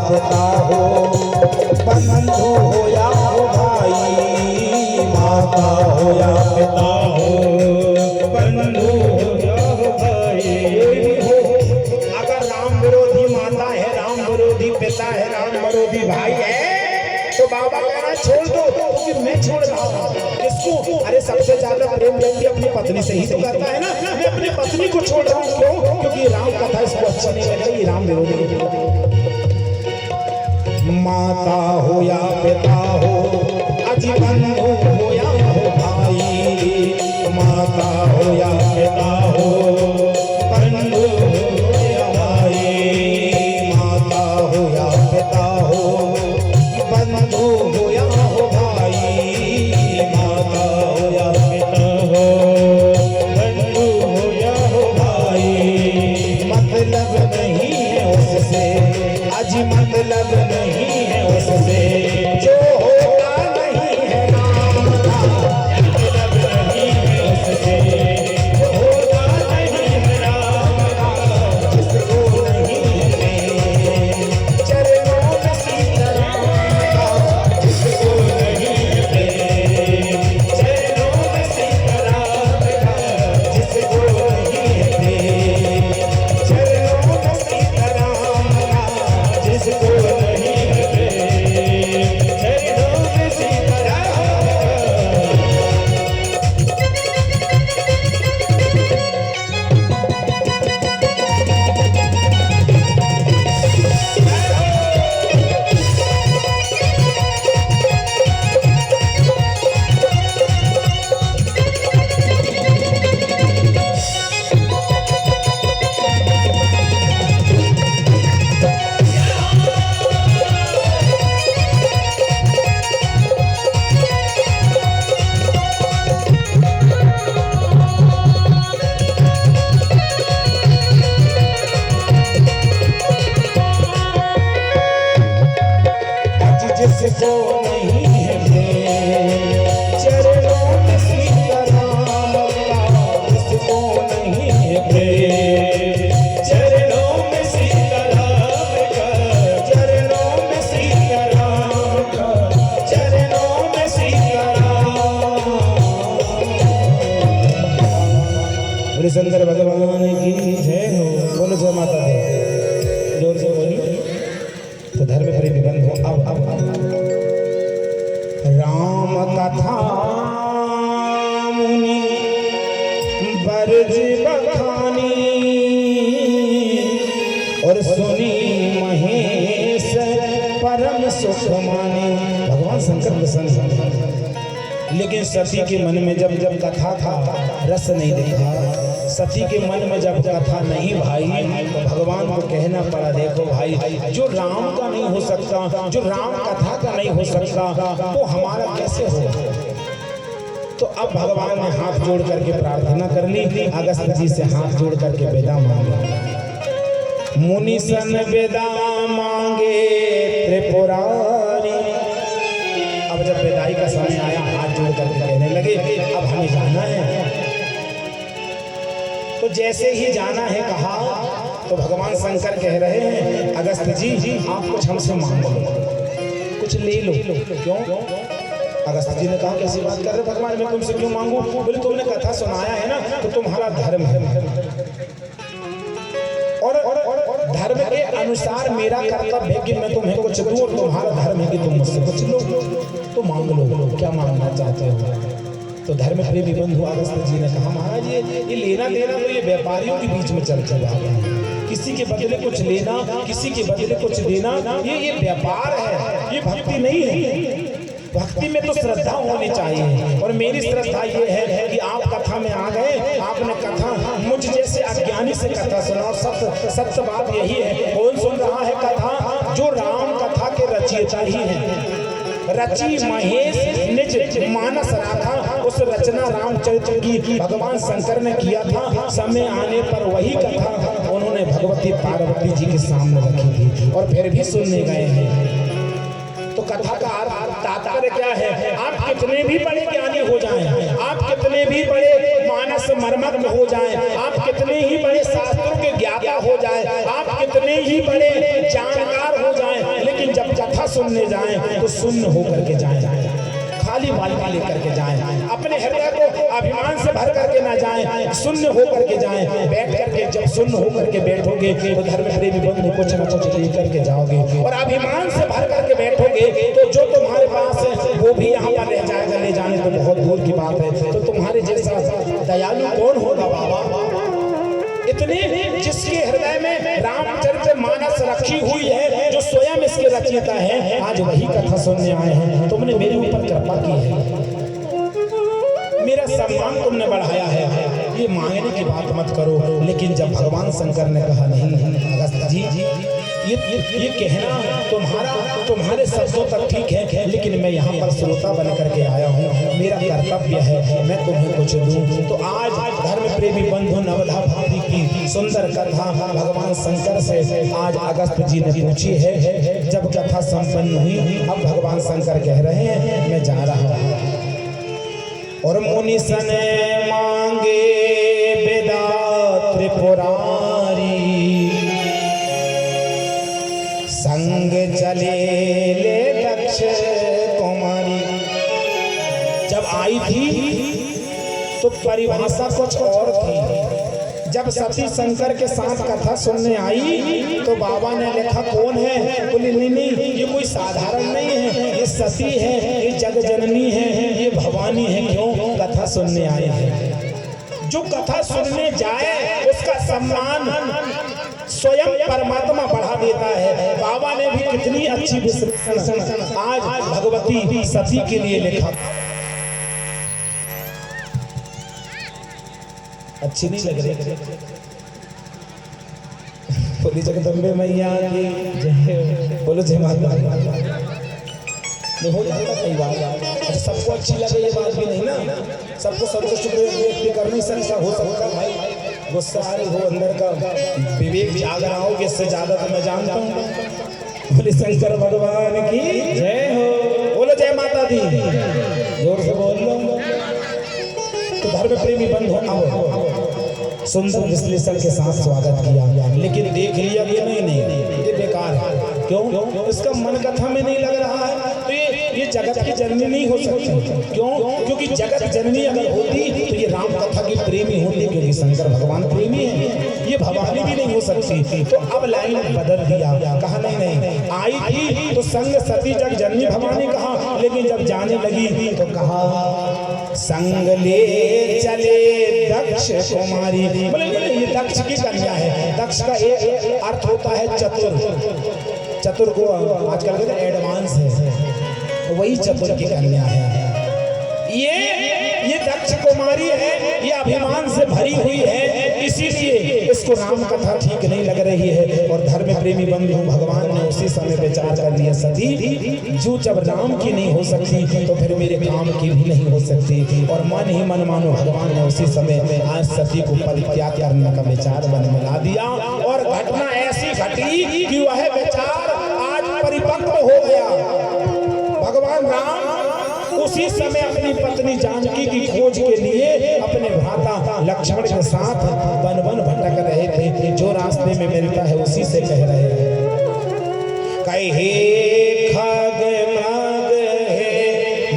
पिता हो, बंधु हो या हो भाई, माता हो या पिता हो, बंधु हो या हो भाई हो। अगर राम विरोधी माता है, राम विरोधी पिता है, राम विरोधी भाई है, तो बाबा कहना छोड़ दो, क्योंकि मैं छोड़ रहा हूँ किसको? अरे सबसे ज्यादा प्रेम व्यक्ति अपनी पत्नी से ही तो करता है ना। मैं अपनी पत्नी को छोड़ रहा हूँ, क्यों? क्योंकि राम कथा इसको अच्छी नहीं लगेगी, राम विरोधी। माता हो या पिता हो, अजी बंधु हो या हो भाई, माता हो या पिता हो, बंधु हो या भाई, माता हो या पिता हो, बंधु हो या हो भाई, माता हो या पिता हो, बंधु हो या हो भाई। मतलब नहीं है उससे, अजी मतलब नहीं है उससे, जो होता नहीं है ना जिसको नहीं है प्रेम, चरणों में सीताराम का जिसको नहीं है प्रेम, चरणों में सीताराम का, चरणों में सीताराम का, चरणों में सीताराम। बोले शंकर भगवान की जय हो। बोलो जय माता दी, जोर से बोलिए। तो धर्म प्रेमी बंधु, अब राम कथा मुनि बरज बखानी और सुनी महेश परम सुख मानी। भगवान शंकर प्रसन्न, लेकिन सती के मन में जब जब कथा का रस नहीं देखा, सती के मन में जब कथा नहीं भाई, तो भगवान को कहना पड़ा, देखो भाई, जो राम का नहीं हो सकता, जो राम कथा का नहीं हो सकता, तो हमारा कैसे होगा। तो अब भगवान ने हाथ जोड़ करके प्रार्थना कर ली, अगस्त्य जी से हाथ जोड़ करके वेदा मांगे। मुनि सन वेदा मांगे त्रिपुरारी। अब जब विदाई का समय आया, हाथ जोड़ करके कहने लगे, अब हमें जाना है। तो जैसे ही जाना है कहा, तो भगवान शंकर कह रहे हैं, अगस्त्य जी आप कुछ हमसे मांगो, कुछ ले लो। क्यों? अगस्त्य जी ने कहा, कैसी बात कर रहे भगवान, मैं तुमसे क्यों मांगू? बोले तुमने कथा सुनाया है ना, तो तुम्हारा धर्म है, और धर्म के अनुसार मेरा कर्तव्य है कि मैं तुम्हें कुछ दूं, और तुम्हारा धर्म है कि तुम मुझसे कुछ लो। तो मांग लो, क्या मांगना चाहते हो? तो धर्म प्रेमी बंधु अगस्त्य जी ने कहा, महाराज ये लेना देना तो ये व्यापारियों के बीच में चल रहा है, किसी के बदले कुछ लेना, किसी के बदले कुछ देना, ये व्यापार है, ये भक्ति नहीं है। भक्ति में तो श्रद्धा होनी चाहिए, और मेरी श्रद्धा ये है कि आप कथा में आ गए, आपने कथा मुझ जैसे अज्ञानी से कथा सुनाओ। सत्य बात यही है। कौन सुन रहा है कथा? जो राम कथा के रचयिता ही है। रची महेश निज मानस राखा, उस रचना रामचरित्र की भगवान शंकर ने किया था। समय आने पर वही कथा उन्होंने भगवती पार्वती जी के सामने रखी थी, और फिर भी सुनने गए हैं। तो कथा का तात्पर्य क्या है? आप कितने भी बड़े ज्ञानी हो जाएं, आप कितने भी बड़े मानस मर्मज्ञ हो जाएं, आप कितने ही बड़े शास्त्रों के ज्ञाता हो जाएं, आप कितने ही बड़े जानकार हो जाएं, लेकिन जब कथा सुनने जाएं तो सुन्न होकर के जाएं, खाली बाल्टी लेकर के जाएं, अपने हृदय को अभिमान से भर करके ना जाएं, शून्य होकर के जाएं। बैठ करके जब शून्य होकर के बैठोगे तो धर्म प्रेमी बंधु कुछ न कुछ लेकर के जाओगे, और अभिमान से भर करके बैठोगे तो जो तुम्हारे पास है वो भी यहाँ पर रह जाएगा, ले जाने तो बहुत दूर की बात है। तो तुम्हारे जैसा दयालु कौन होगा बाबा? इतने जिसके हृदय में रामचरित्र मानस रखी हुई है, जो स्वयं इसके रचयिता है, आज वही कथा सुनने आए हैं। तुमने मेरे ऊपर कृपा की है, मेरा सम्मान तुमने बढ़ाया है, ये मांगने की बात मत करो। लेकिन जब भगवान शंकर ने कहा, नहीं अगस्त्य जी ये कहना तुम्हारे शब्दों तक ठीक है, लेकिन मैं यहाँ पर श्रोता बन करके आया हूँ, मेरा कर्तव्य है मैं तुम्हें कुछ दूँ। तो आज धर्म प्रेमी बंधु नवधा भक्ति की सुंदर कथा भगवान शंकर से आज अगस्त्य जी ने पूछी है। जब कथा संपन्न हुई, अब भगवान शंकर कह रहे हैं, मैं जा रहा हूँ। और मुनि सन मांगे वेदा त्रिपुरारी, संग चले ले दक्ष कुमारी। जब आई थी तो परिभाषा कुछ और थी। जब सती शंकर के साथ कथा सुनने आई तो बाबा ने लिखा, कौन है? बोली नहीं, ये कोई साधारण नहीं है, ये सती है, ये जग जननी है, ये भवानी है। क्यों? कथा सुनने आए हैं। जो कथा सुनने जाए उसका सम्मान स्वयं परमात्मा बढ़ा देता है। बाबा ने भी कितनी अच्छी विश्लेषण आज भगवती सती के लिए लिखा। अच्छी नहीं लग रही? बोली जगदम्बे मैया की जय, बोलो जय माता। हो जाता कई बार, अच्छा सबको अच्छी लगे ये बात भी नहीं ना, सबको संतुष्ट व्यक्ति कर नहीं सकता। हो सकता भाई गुस्सा आ रही हो, अंदर का विवेक जाग रहा हो, इससे ज्यादा तो मैं जानता हूँ। बोले शंकर भगवान की जय। प्रेमी बंधु अब सुंदर विश्लेषण के साथ स्वागत किया, लेकिन देख लिया कि नहीं ये बेकार है। क्यों? इसका मन कथा में नहीं लग रहा है, तो ये जगत की जननी नहीं हो सकती। क्यों? क्योंकि जगत जननी अगर होती तो ये राम कथा की प्रेमी होती, क्योंकि शंकर भगवान प्रेमी है, ये भवानी भी नहीं हो सकती। तो अब लाइन बदल दिया, कहा नहीं आई थी तो संग सती जग जननी भवानी कहा, लेकिन जब जाने लगी तो कहा संग ले चले दक्ष कुमारी। बोले ये दक्ष की कन्या है। दक्ष का एक अर्थ होता है चतुर, चतुर को आजकल कहते हैं एडवांस है, वही चतुर की कन्या है। ये दक्ष कुमारी है, ये अभिमान से भरी हुई है, इसीलिए इसको राम कथा ठीक नहीं लग रही है। और धर्म प्रेमी बंधु भगवान ने उसी समय विचार कर लिया, सती जो जब राम की नहीं हो सकती तो फिर मेरे काम की भी नहीं हो सकती। और मन ही मन मानो भगवान ने उसी समय आज सती को परित्याग करने का विचार मन में ला दिया। और घटना ऐसी घटी कि वह विचार आज परिपक्व हो गया। भगवान राम उसी समय अपनी पत्नी जानकी की खोज के लिए अपने भ्राता लक्ष्मण के साथ वन वन भटक रहे थे। जो रास्ते में मिलता है उसी से कह रहे हैं, कहे खग मृग है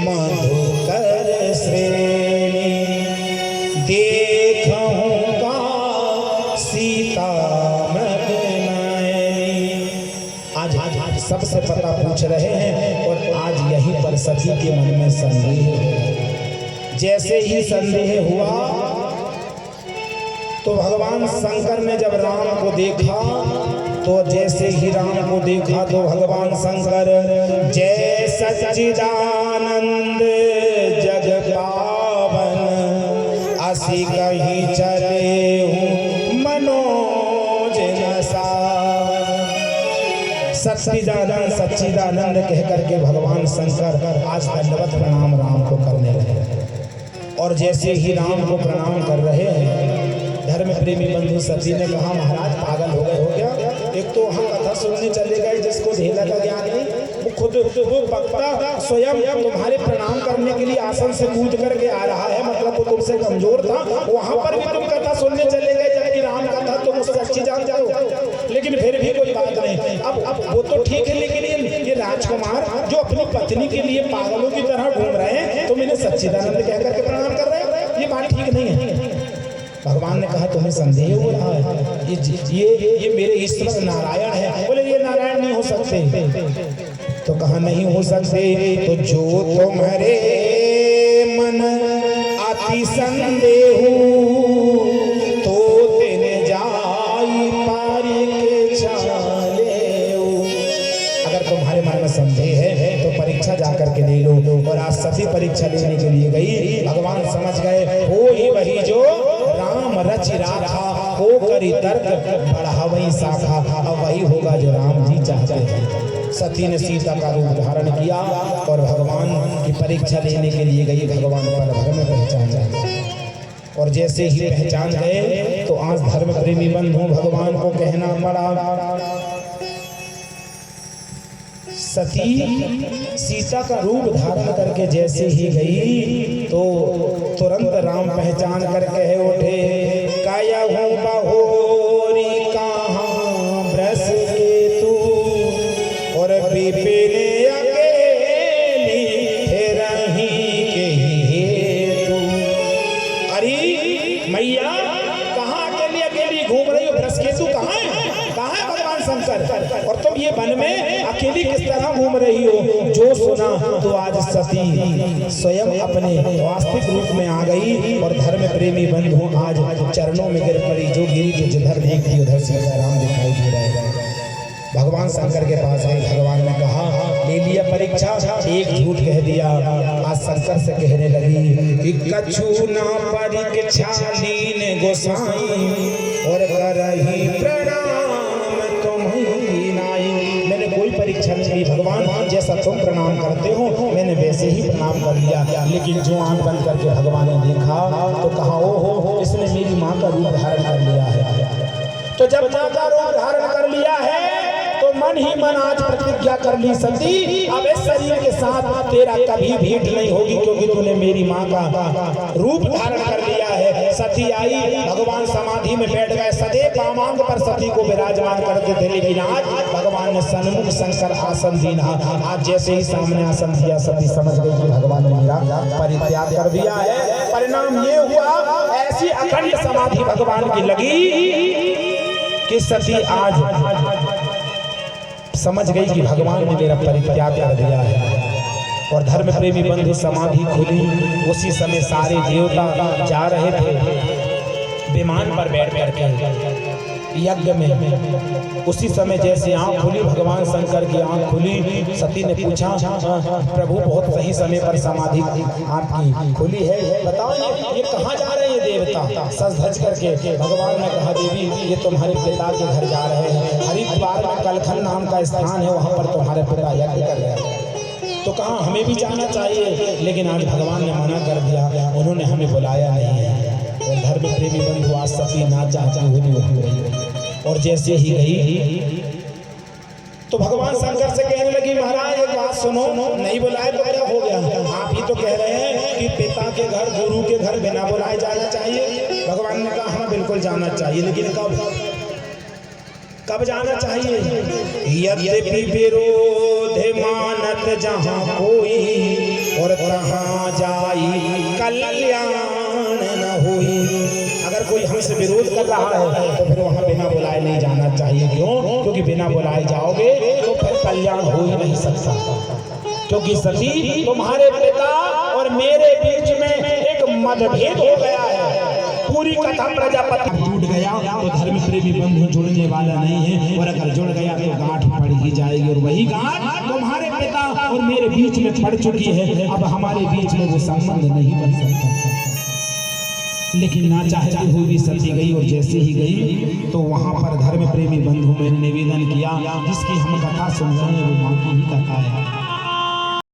मधुकर श्रेणी, देखूंगा सीता मृग नयनी। आज सबसे पता पूछ रहे हैं, और आज यहीं पर सती के मन में संदेह। जैसे ही संदेह हुआ तो भगवान शंकर ने जब राम को देखा, तो जैसे ही राम को देखा तो भगवान शंकर जय सच्चिदानंद जग पावन, असी कहीं चले हूँ मनोज सच्चिदानंद कह करके भगवान शंकर आज दंडवत प्रणाम राम को करने लगे। और जैसे ही राम को प्रणाम कर रहे हैं, धर्म प्रेमी बंधु सती ने कहा महाराज पागल हो गए हो क्या? एक तो हम कथा सुनने चले गए जिसको ढेला का ज्ञान नहीं, वो खुद वो वक्ता स्वयं तुम्हारे प्रणाम करने के लिए आसन से कूद करके आ रहा है, मतलब वो तुमसे कमजोर था, वहां पर भी तुम कथा सुनने चले गए जबकि राम कथा तुम उससे अच्छी जान जाओ। लेकिन फिर भी कोई बात नहीं। अब वो तो ठीक है, लेकिन ये राजकुमार जो अपनी पत्नी के लिए पागलों की तरह घूम रहे हैं, तुम इन्हें सच्चिदानंद कह करके प्रणाम कर रहे हो, ये बात ठीक नहीं है। भगवान ने कहा तुम्हें संदेह हो रहा है, ये मेरे ईश्वर नारायण है। बोले ये नारायण नहीं हो सकते। तो कहा नहीं हो सकते, तो जो तुम्हारे मन अति संदेह तो दिन जाई पारी के छाले। अगर तुम्हारे मन में संदेह है तो परीक्षा जाकर के ले लो। और आज सती परीक्षा लेने के लिए गई। भगवान समझ गए हो ही वही जो राम रच राखा, हो करी तर्क बढ़ावई शाखा, अब वही होगा जो राम जी चाहते हैं। सती ने सीता का रूप धारण किया और भगवान की परीक्षा लेने के लिए गई। भगवान पल भर में पहचान गए, और जैसे ही पहचान गए तो आज धर्म प्रेमी बंधु भगवान को कहना पड़ा, सती सीता का रूप धारण करके जैसे ही गई तो तुरंत राम पहचान कर कहे उठे, काया हूँ बहोरी कहाँ ब्रस के तू, और बिपिन अकेली रही के हेतु। अरे मैया कहाँ अकेली अकेली घूम रही हो, ब्रस के तू कहाँ है भगवान शंकर, और तुम ये वन में अकेली किस तरह घूम रही हो? जो सुना तो आज सती स्वयं अपने वास्तविक रूप में आ गई। और धर्म प्रेमी बंधु आज चरणों में गिर पड़ी। जो गिरी जो जिधर देखती उधर सीताराम दिखाई दे रहे हैं। भगवान शंकर के पास गए। भगवान ने कहा ले लिया परीक्षा, एक झूठ कह दिया। आज शंकर से कहने लगी कि कछु ना परीक्षा लीन गोसाई, और करही प्रणाम तुम्हीं नाई। मैंने कोई परीक्षा नहीं ली भगवान, जैसा तुम प्रणाम करते हो मैंने वैसे ही प्रणाम कर लिया। लेकिन जो आंख बंद करके भगवान ने देखा तो कहा ओ हो इसने मेरी माँ का रूप धारण कर लिया है। तो जब माँ का रूप धारण कर लिया है तो मन ही मन आज प्रतिज्ञा कर ली, सती अब इस शरीर के साथ तेरा कभी भेंट नहीं होगी, क्योंकि तूने मेरी माँ का रूप धारण कर लिया है। है। सती आई, भगवान समाधि में बैठ गए, सदैव वामांग पर सती को विराजमान करते थे, लेकिन आज भगवान ने सन्मुख शंकर आसन दीना। आज जैसे ही सामने आसन दिया, सती समझ गई कि भगवान ने मेरा परित्याग कर दिया है। परिणाम ये हुआ, ऐसी अखंड समाधि भगवान की लगी कि सती आज समझ गई कि भगवान ने मेरा परित्याग कर दिया है। और धर्म प्रेमी बंधु, समाधि खुली, उसी समय सारे देवता जा रहे थे विमान पर बैठ करके यज्ञ में। उसी समय जैसे आंख खुली, भगवान शंकर की आंख खुली, सती ने पूछा, प्रभु बहुत सही समय पर समाधि आपकी खुली है, बताओ ये कहाँ जा रहे हैं देवता? सज धज करके भगवान ने कहा, देवी ये तुम्हारे पिता के घर जा रहे हैं, हरिद्वार में कलखन नाम का स्थान है, वहाँ पर तुम्हारे पिता यज्ञ कर रहे हैं। तो कहा हमें भी जाना चाहिए, लेकिन आज भगवान ने मना कर दिया, उन्होंने हमें बुलाया नहीं है। और धर्म प्रेमी बंधु, आज सती ना चाहती हुई नहीं रही। और जैसे ही गई तो भगवान शंकर से कहने लगी, महाराज एक बात सुनो, नहीं बुलाए तो क्या हो गया? आप ही तो कह रहे हैं कि पिता के घर, गुरु के घर बिना बुलाए जाना चाहिए। भगवान ने कहा हाँ बिल्कुल जाना चाहिए, लेकिन कब जाना चाहिए? यद्यपि विरोध मानत जहाँ कोई, और कहाँ जाई कल्याण न होई। अगर कोई हमसे विरोध कर रहा है तो फिर वहाँ बिना बुलाए नहीं जाना चाहिए। क्यों? क्योंकि बिना बुलाए जाओगे तो फिर कल्याण हो ही नहीं सकता। क्योंकि सती तुम्हारे पिता और मेरे बीच में एक मतभेद हो गया है। पूरी कथा प्रजापति टूट गया तो धर्म प्रेमी बंधु जुड़ने वाला नहीं है, और अगर जुड़ गया तो गांठ पड़ ही जाएगी। और वही गांठ तुम्हारे पिता और मेरे बीच में पड़ चुकी है। अब हमारे बीच में वो संबंध नहीं बन सकता। लेकिन ना चाहती हुई भी सती गई, और जैसे ही गई तो वहां पर धर्म प्रेमी बंधु ने निवेदन किया, जिसकी हम कथा सुन रहे हैं वो बाकी ही कथा है।